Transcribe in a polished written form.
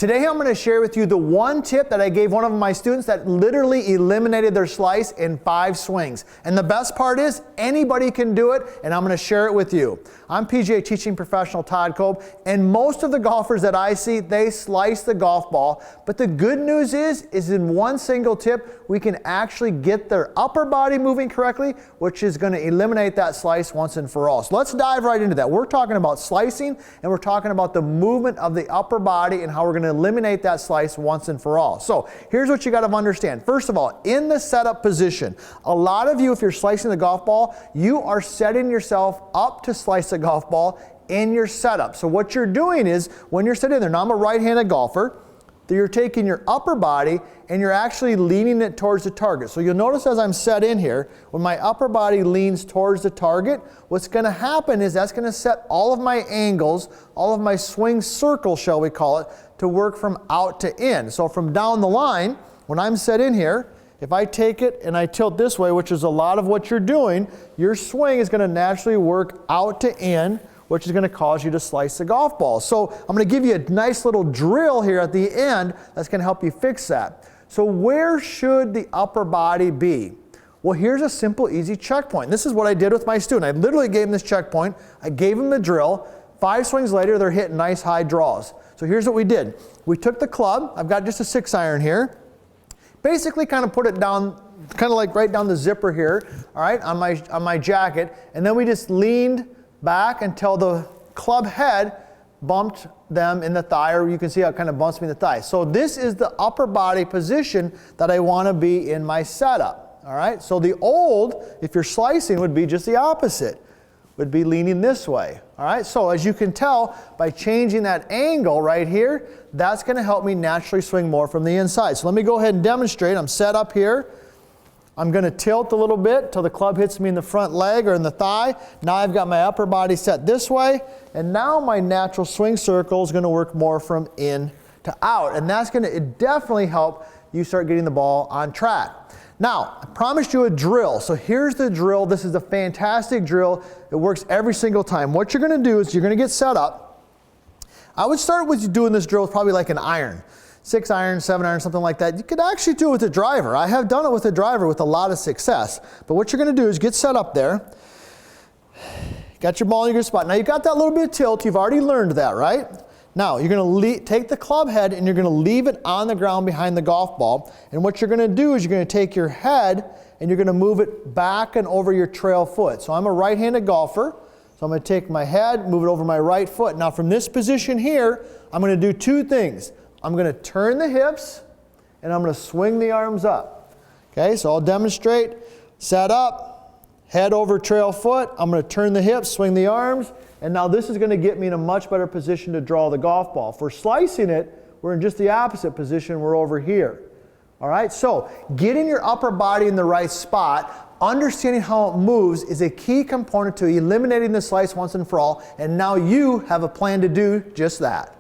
Today I'm going to share with you the one tip that I gave one of my students that literally eliminated their slice in 5 swings. And the best part is anybody can do it, and I'm going to share it with you. I'm PGA teaching professional Todd Kolb, and most of the golfers that I see, they slice the golf ball. But the good news is in one single tip, we can actually get their upper body moving correctly, which is going to eliminate that slice once and for all. So let's dive right into that. We're talking about slicing, and we're talking about the movement of the upper body and how we're going to eliminate that slice once and for all. So here's what you got to understand. First of all, in the setup position, a lot of you, if you're slicing the golf ball, you are setting yourself up to slice the golf ball in your setup. So what you're doing is, when you're sitting there, now I'm a right-handed golfer, you're taking your upper body and you're actually leaning it towards the target. So you'll notice as I'm set in here, when my upper body leans towards the target, what's going to happen is that's going to set all of my angles, all of my swing circles, shall we call it, to work from out to in. So from down the line, when I'm set in here, if I take it and I tilt this way, which is a lot of what you're doing, your swing is going to naturally work out to in, which is going to cause you to slice the golf ball. So I'm going to give you a nice little drill here at the end that's going to help you fix that. So where should the upper body be? Well, here's a simple, easy checkpoint. This is what I did with my student. I literally gave him this checkpoint. I gave him the drill. 5 swings later, they're hitting nice high draws. So here's what we did. We took the club. I've got just a 6-iron here. Basically kind of put it down, kind of like right down the zipper here, all right, on my jacket. And then we just leaned back until the club head bumped them in the thigh, or you can see how it kind of bumps me in the thigh. So this is the upper body position that I want to be in my setup. All right, so the old, if you're slicing, would be just the opposite, would be leaning this way. All right, so as you can tell, by changing that angle right here, that's going to help me naturally swing more from the inside. So let me go ahead and demonstrate. I'm set up here. I'm going to tilt a little bit till the club hits me in the front leg or in the thigh. Now I've got my upper body set this way, and now my natural swing circle is going to work more from in to out, and that's going to definitely help you start getting the ball on track. Now, I promised you a drill, so here's the drill. This is a fantastic drill. It works every single time. What you're going to do is you're going to get set up. I would start with you doing this drill with probably like an iron. 6-iron, 7-iron, something like that. You could actually do it with a driver. I have done it with a driver with a lot of success. But what you're going to do is get set up there. Got your ball in your spot. Now you've got that little bit of tilt. You've already learned that, right? Now you're going to take the club head and you're going to leave it on the ground behind the golf ball. And what you're going to do is you're going to take your head and you're going to move it back and over your trail foot. So I'm a right-handed golfer. So I'm going to take my head, move it over my right foot. Now from this position here, I'm going to do 2 things. I'm going to turn the hips, and I'm going to swing the arms up. Okay, so I'll demonstrate. Set up, head over trail foot. I'm going to turn the hips, swing the arms, and now this is going to get me in a much better position to draw the golf ball. If we're slicing it, we're in just the opposite position. We're over here. All right, so getting your upper body in the right spot, understanding how it moves is a key component to eliminating the slice once and for all, and now you have a plan to do just that.